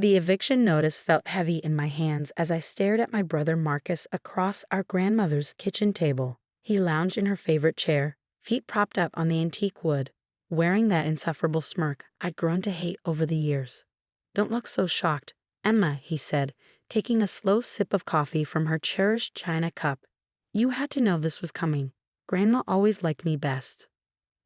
The eviction notice felt heavy in my hands as I stared at my brother Marcus across our grandmother's kitchen table. He lounged in her favorite chair, feet propped up on the antique wood, wearing that insufferable smirk I'd grown to hate over the years. "Don't look so shocked, Emma," he said, taking a slow sip of coffee from her cherished china cup. "You had to know this was coming. Grandma always liked me best."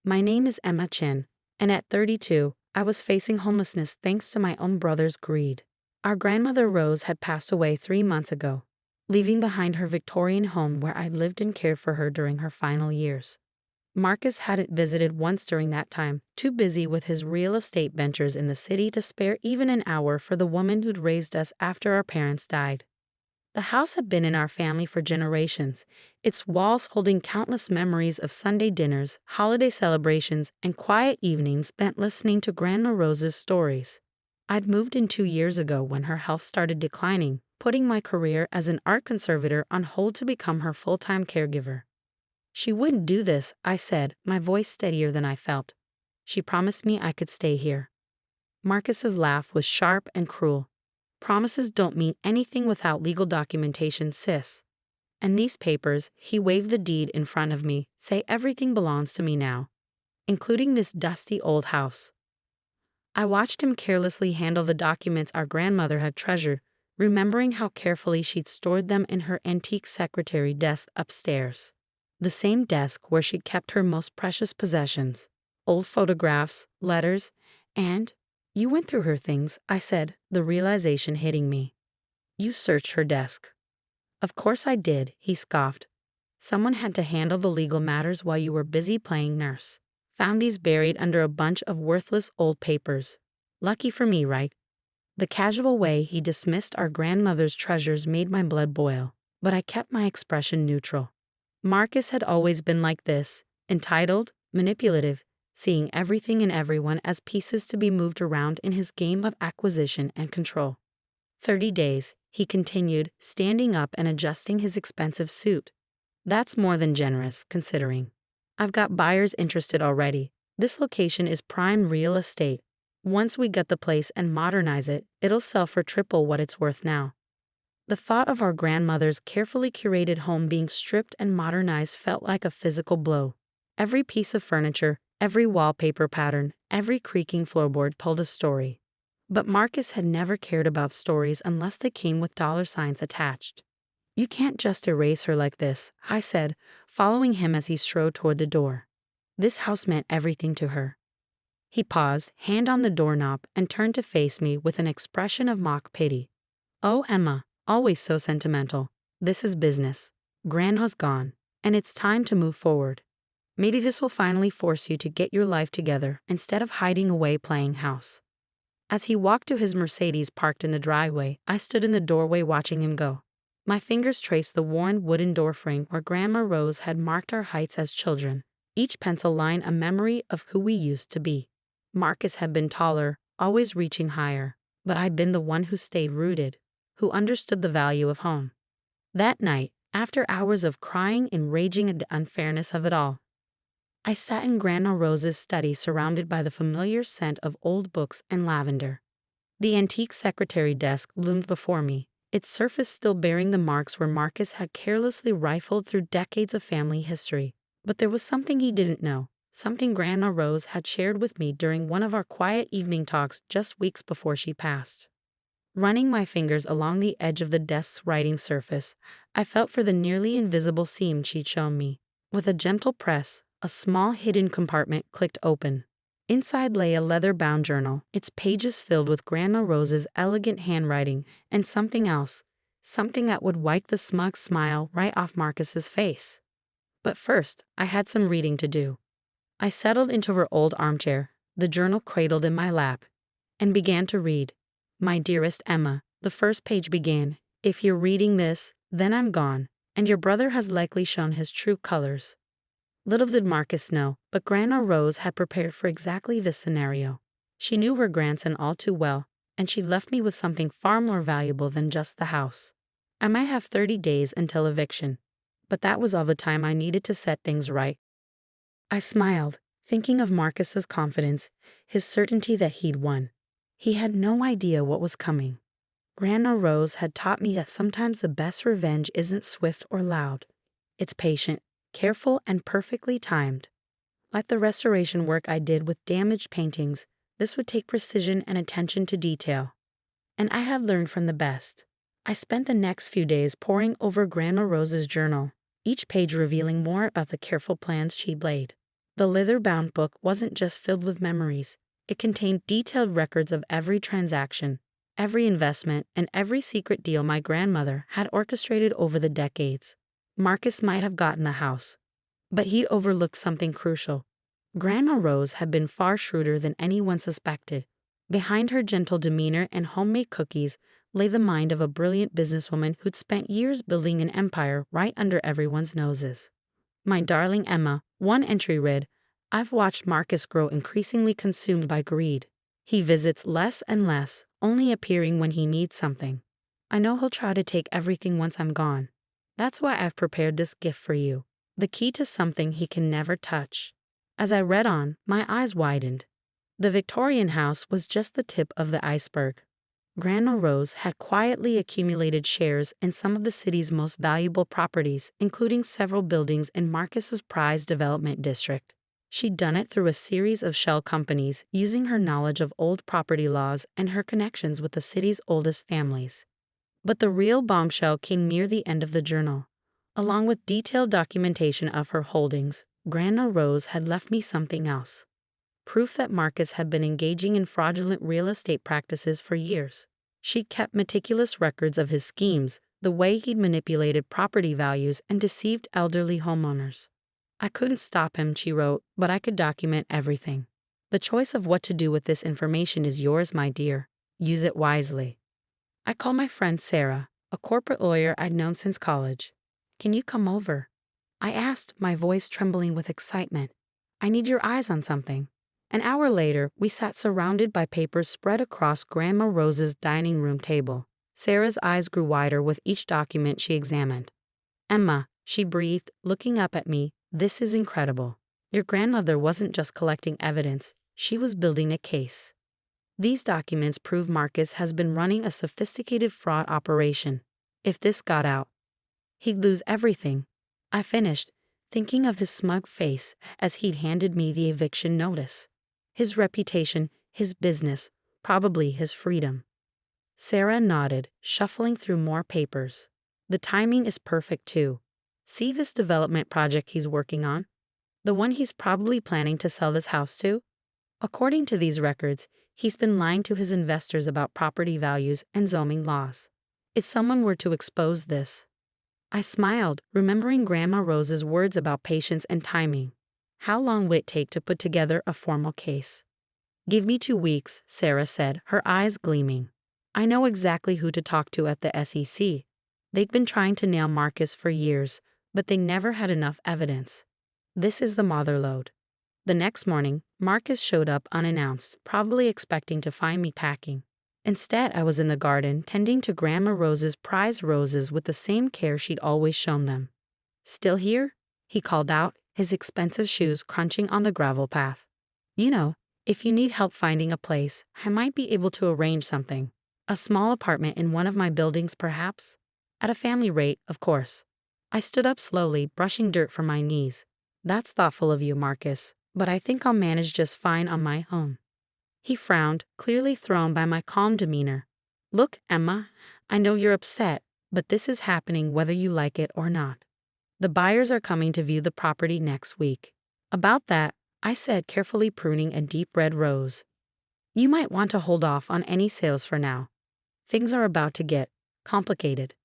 My name is Emma Chin, and at 32, I was facing homelessness thanks to my own brother's greed. Our grandmother Rose had passed away 3 months ago, leaving behind her Victorian home where I lived and cared for her during her final years. Marcus hadn't visited once during that time, too busy with his real estate ventures in the city to spare even an hour for the woman who'd raised us after our parents died. The house had been in our family for generations, its walls holding countless memories of Sunday dinners, holiday celebrations, and quiet evenings spent listening to Grandma Rose's stories. I'd moved in 2 years ago when her health started declining, putting my career as an art conservator on hold to become her full-time caregiver. "She wouldn't do this," I said, my voice steadier than I felt. "She promised me I could stay here." Marcus's laugh was sharp and cruel. "Promises don't mean anything without legal documentation, sis. And these papers," he waved the deed in front of me, "say everything belongs to me now, including this dusty old house." I watched him carelessly handle the documents our grandmother had treasured, remembering how carefully she'd stored them in her antique secretary desk upstairs. The same desk where she'd kept her most precious possessions, old photographs, letters, and— "You went through her things," I said, the realization hitting me. "You searched her desk." "Of course I did," he scoffed. "Someone had to handle the legal matters while you were busy playing nurse. Found these buried under a bunch of worthless old papers. Lucky for me, right?" The casual way he dismissed our grandmother's treasures made my blood boil, but I kept my expression neutral. Marcus had always been like this, entitled, manipulative, seeing everything and everyone as pieces to be moved around in his game of acquisition and control. 30 days, he continued, standing up and adjusting his expensive suit. "That's more than generous, considering. I've got buyers interested already. This location is prime real estate. Once we gut the place and modernize it, it'll sell for triple what it's worth now." The thought of our grandmother's carefully curated home being stripped and modernized felt like a physical blow. Every piece of furniture, every wallpaper pattern, every creaking floorboard told a story. But Marcus had never cared about stories unless they came with dollar signs attached. "You can't just erase her like this," I said, following him as he strode toward the door. "This house meant everything to her." He paused, hand on the doorknob, and turned to face me with an expression of mock pity. "Oh, Emma, always so sentimental. This is business. Grandma's gone, and it's time to move forward. Maybe this will finally force you to get your life together instead of hiding away playing house." As he walked to his Mercedes parked in the driveway, I stood in the doorway watching him go. My fingers traced the worn wooden doorframe where Grandma Rose had marked our heights as children, each pencil line a memory of who we used to be. Marcus had been taller, always reaching higher, but I'd been the one who stayed rooted, who understood the value of home. That night, after hours of crying and raging at the unfairness of it all, I sat in Grandma Rose's study surrounded by the familiar scent of old books and lavender. The antique secretary desk loomed before me, its surface still bearing the marks where Marcus had carelessly rifled through decades of family history. But there was something he didn't know, something Grandma Rose had shared with me during one of our quiet evening talks just weeks before she passed. Running my fingers along the edge of the desk's writing surface, I felt for the nearly invisible seam she'd shown me. With a gentle press, a small hidden compartment clicked open. Inside lay a leather-bound journal, its pages filled with Grandma Rose's elegant handwriting and something else, something that would wipe the smug smile right off Marcus's face. But first, I had some reading to do. I settled into her old armchair, the journal cradled in my lap, and began to read. "My dearest Emma," the first page began, "if you're reading this, then I'm gone, and your brother has likely shown his true colors." Little did Marcus know, but Grandma Rose had prepared for exactly this scenario. She knew her grandson all too well, and she left me with something far more valuable than just the house. I might have 30 days until eviction, but that was all the time I needed to set things right. I smiled, thinking of Marcus's confidence, his certainty that he'd won. He had no idea what was coming. Grandma Rose had taught me that sometimes the best revenge isn't swift or loud. It's patient, careful, and perfectly timed. Like the restoration work I did with damaged paintings, this would take precision and attention to detail. And I had learned from the best. I spent the next few days poring over Grandma Rose's journal, each page revealing more about the careful plans she'd laid. The leather-bound book wasn't just filled with memories. It contained detailed records of every transaction, every investment, and every secret deal my grandmother had orchestrated over the decades. Marcus might have gotten the house, but he'd overlooked something crucial. Grandma Rose had been far shrewder than anyone suspected. Behind her gentle demeanor and homemade cookies lay the mind of a brilliant businesswoman who'd spent years building an empire right under everyone's noses. My darling Emma, one entry read, "I've watched Marcus grow increasingly consumed by greed. He visits less and less, only appearing when he needs something. I know he'll try to take everything once I'm gone. That's why I've prepared this gift for you, the key to something he can never touch." As I read on, my eyes widened. The Victorian house was just the tip of the iceberg. Grandma Rose had quietly accumulated shares in some of the city's most valuable properties, including several buildings in Marcus's prized development district. She'd done it through a series of shell companies, using her knowledge of old property laws and her connections with the city's oldest families. But the real bombshell came near the end of the journal. Along with detailed documentation of her holdings, Grandma Rose had left me something else. Proof that Marcus had been engaging in fraudulent real estate practices for years. She'd kept meticulous records of his schemes, the way he'd manipulated property values and deceived elderly homeowners. "I couldn't stop him," she wrote, "but I could document everything. The choice of what to do with this information is yours, my dear. Use it wisely." I called my friend Sarah, a corporate lawyer I'd known since college. "Can you come over?" I asked, my voice trembling with excitement. "I need your eyes on something." An hour later, we sat surrounded by papers spread across Grandma Rose's dining room table. Sarah's eyes grew wider with each document she examined. "Emma," she breathed, looking up at me, "this is incredible. Your grandmother wasn't just collecting evidence, she was building a case. These documents prove Marcus has been running a sophisticated fraud operation. If this got out, he'd lose everything." I finished, thinking of his smug face as he'd handed me the eviction notice. His reputation, his business, probably his freedom. Sarah nodded, shuffling through more papers. "The timing is perfect too. See this development project he's working on? The one he's probably planning to sell this house to? According to these records, he's been lying to his investors about property values and zoning laws. If someone were to expose this..." I smiled, remembering Grandma Rose's words about patience and timing. How long would it take to put together a formal case? "Give me 2 weeks," Sarah said, her eyes gleaming. "I know exactly who to talk to at the SEC. They'd been trying to nail Marcus for years, but they never had enough evidence. This is the motherlode." The next morning, Marcus showed up unannounced, probably expecting to find me packing. Instead, I was in the garden, tending to Grandma Rose's prized roses with the same care she'd always shown them. "Still here?" he called out, his expensive shoes crunching on the gravel path. "You know, if you need help finding a place, I might be able to arrange something. A small apartment in one of my buildings, perhaps? At a family rate, of course." I stood up slowly, brushing dirt from my knees. "That's thoughtful of you, Marcus, but I think I'll manage just fine on my own." He frowned, clearly thrown by my calm demeanor. "Look, Emma, I know you're upset, but this is happening whether you like it or not. The buyers are coming to view the property next week." "About that," I said, carefully pruning a deep red rose, "you might want to hold off on any sales for now. Things are about to get complicated."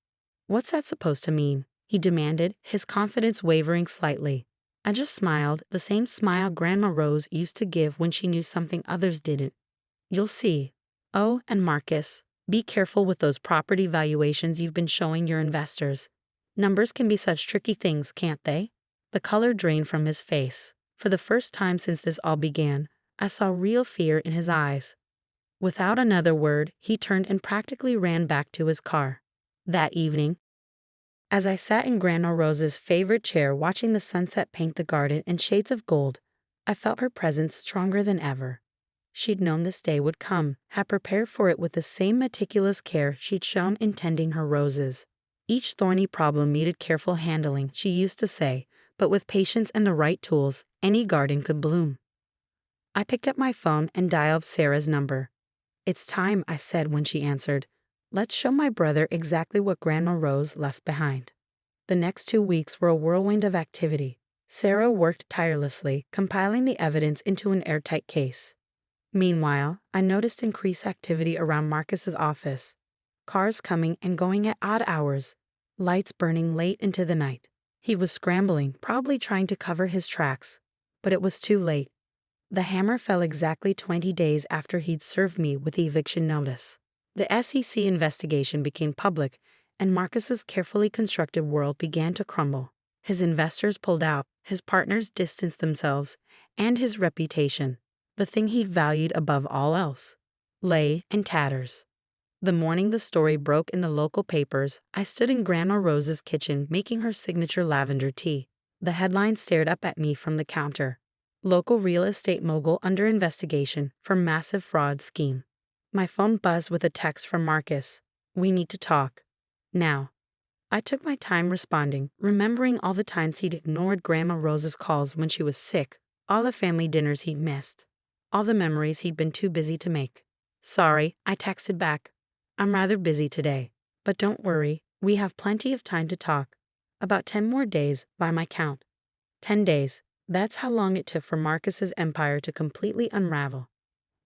"What's that supposed to mean?" he demanded, his confidence wavering slightly. I just smiled, the same smile Grandma Rose used to give when she knew something others didn't. "You'll see. Oh, and Marcus, be careful with those property valuations you've been showing your investors. Numbers can be such tricky things, can't they?" The color drained from his face. For the first time since this all began, I saw real fear in his eyes. Without another word, he turned and practically ran back to his car. That evening, as I sat in Grandma Rose's favorite chair watching the sunset paint the garden in shades of gold, I felt her presence stronger than ever. She'd known this day would come, had prepared for it with the same meticulous care she'd shown in tending her roses. Each thorny problem needed careful handling, she used to say, but with patience and the right tools, any garden could bloom. I picked up my phone and dialed Sarah's number. "It's time," I said when she answered. "Let's show my brother exactly what Grandma Rose left behind." The next 2 weeks were a whirlwind of activity. Sarah worked tirelessly, compiling the evidence into an airtight case. Meanwhile, I noticed increased activity around Marcus's office. Cars coming and going at odd hours, lights burning late into the night. He was scrambling, probably trying to cover his tracks. But it was too late. The hammer fell exactly 20 days after he'd served me with the eviction notice. The SEC investigation became public, and Marcus's carefully constructed world began to crumble. His investors pulled out, his partners distanced themselves, and his reputation, the thing he'd valued above all else, lay in tatters. The morning the story broke in the local papers, I stood in Grandma Rose's kitchen making her signature lavender tea. The headline stared up at me from the counter. "Local real estate mogul under investigation for massive fraud scheme." My phone buzzed with a text from Marcus. "We need to talk. Now." I took my time responding, remembering all the times he'd ignored Grandma Rose's calls when she was sick, all the family dinners he'd missed, all the memories he'd been too busy to make. "Sorry," I texted back. "I'm rather busy today. But don't worry, we have plenty of time to talk. About 10 more days, by my count." 10 days. That's how long it took for Marcus's empire to completely unravel.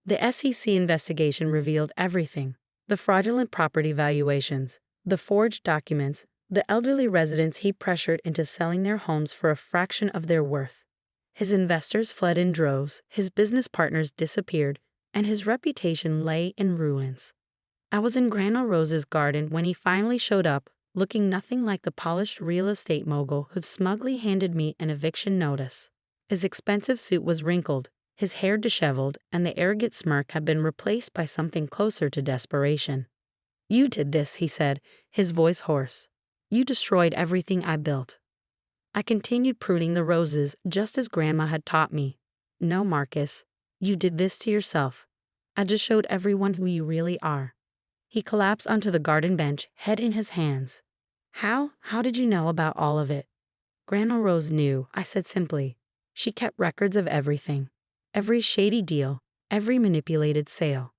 The SEC investigation revealed everything: the fraudulent property valuations, the forged documents, the elderly residents he pressured into selling their homes for a fraction of their worth. His investors fled in droves, his business partners disappeared, and his reputation lay in ruins. I was in Grandma Rose's garden when he finally showed up, looking nothing like the polished real estate mogul who'd smugly handed me an eviction notice. His expensive suit was wrinkled, his hair disheveled, and the arrogant smirk had been replaced by something closer to desperation. "You did this," he said, his voice hoarse. "You destroyed everything I built." I continued pruning the roses, just as Grandma had taught me. "No, Marcus, you did this to yourself. I just showed everyone who you really are." He collapsed onto the garden bench, head in his hands. How did you know about all of it?" "Grandma Rose knew," I said simply. "She kept records of everything. Every shady deal, every manipulated sale.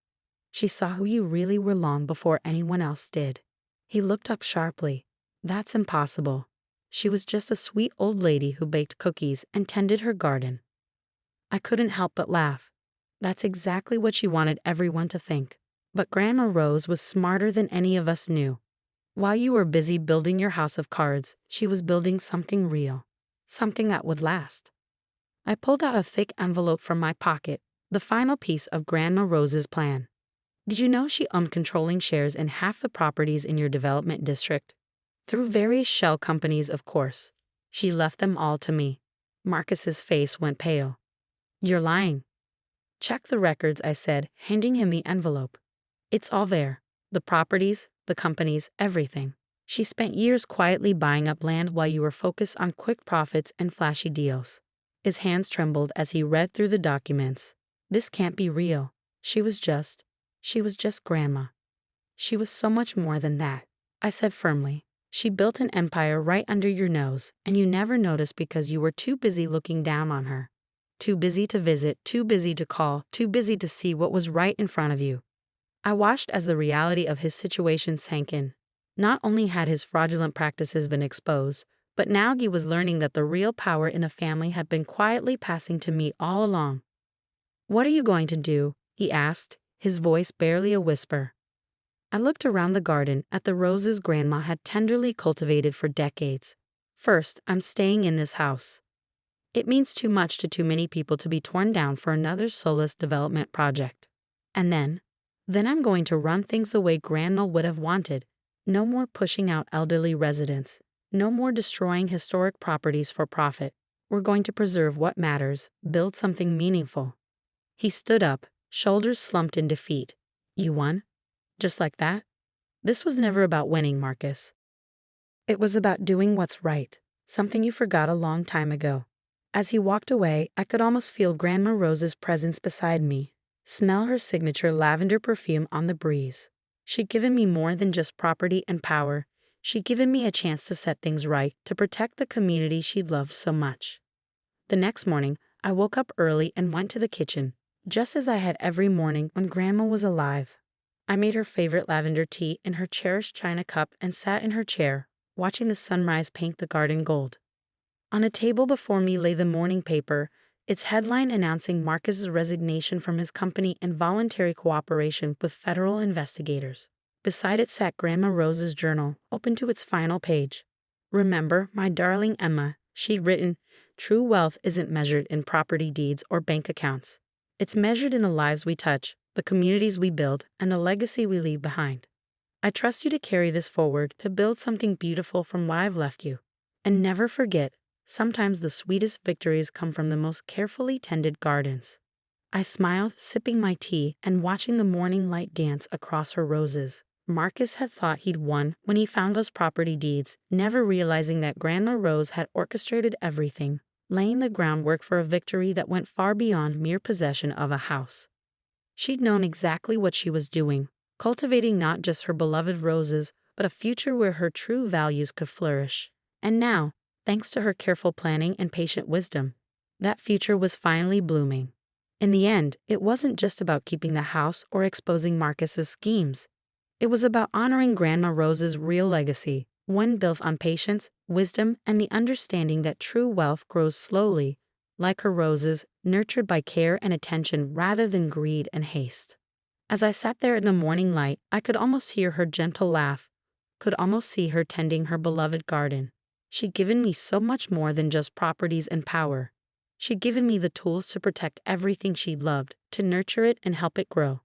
She saw who you really were long before anyone else did." He looked up sharply. "That's impossible. She was just a sweet old lady who baked cookies and tended her garden." I couldn't help but laugh. That's exactly what she wanted everyone to think. But Grandma Rose was smarter than any of us knew. While you were busy building your house of cards, she was building something real, something that would last. I pulled out a thick envelope from my pocket, the final piece of Grandma Rose's plan. "Did you know she owned controlling shares in half the properties in your development district? Through various shell companies, of course. She left them all to me." Marcus's face went pale. "You're lying." "Check the records," I said, handing him the envelope. "It's all there. The properties, the companies, everything. She spent years quietly buying up land while you were focused on quick profits and flashy deals." His hands trembled as he read through the documents. "This can't be real. She was just Grandma." "She was so much more than that," I said firmly. "She built an empire right under your nose, and you never noticed because you were too busy looking down on her. Too busy to visit, too busy to call, too busy to see what was right in front of you." I watched as the reality of his situation sank in. Not only had his fraudulent practices been exposed, but now he was learning that the real power in a family had been quietly passing to me all along. "What are you going to do?" he asked, his voice barely a whisper. I looked around the garden at the roses Grandma had tenderly cultivated for decades. "First, I'm staying in this house. It means too much to too many people to be torn down for another soulless development project. And then I'm going to run things the way Grandma would have wanted. No more pushing out elderly residents. No more destroying historic properties for profit. We're going to preserve what matters, build something meaningful." He stood up, shoulders slumped in defeat. "You won? Just like that?" "This was never about winning, Marcus. It was about doing what's right, something you forgot a long time ago." As he walked away, I could almost feel Grandma Rose's presence beside me, Smell her signature lavender perfume on the breeze. She'd given me more than just property and power. She'd given me a chance to set things right, to protect the community she loved so much. The next morning, I woke up early and went to the kitchen, just as I had every morning when Grandma was alive. I made her favorite lavender tea in her cherished china cup and sat in her chair, watching the sunrise paint the garden gold. On a table before me lay the morning paper, its headline announcing Marcus's resignation from his company and voluntary cooperation with federal investigators. Beside it sat Grandma Rose's journal, open to its final page. "Remember, my darling Emma," she'd written, "true wealth isn't measured in property deeds or bank accounts. It's measured in the lives we touch, the communities we build, and the legacy we leave behind. I trust you to carry this forward, to build something beautiful from what I've left you. And never forget, sometimes the sweetest victories come from the most carefully tended gardens." I smiled, sipping my tea and watching the morning light dance across her roses. Marcus had thought he'd won when he found those property deeds, never realizing that Grandma Rose had orchestrated everything, laying the groundwork for a victory that went far beyond mere possession of a house. She'd known exactly what she was doing, cultivating not just her beloved roses, but a future where her true values could flourish. And now, thanks to her careful planning and patient wisdom, that future was finally blooming. In the end, it wasn't just about keeping the house or exposing Marcus's schemes. It was about honoring Grandma Rose's real legacy, one built on patience, wisdom, and the understanding that true wealth grows slowly, like her roses, nurtured by care and attention rather than greed and haste. As I sat there in the morning light, I could almost hear her gentle laugh, could almost see her tending her beloved garden. She'd given me so much more than just properties and power. She'd given me the tools to protect everything she loved, to nurture it and help it grow.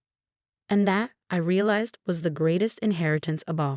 And that, I realized, was the greatest inheritance of all.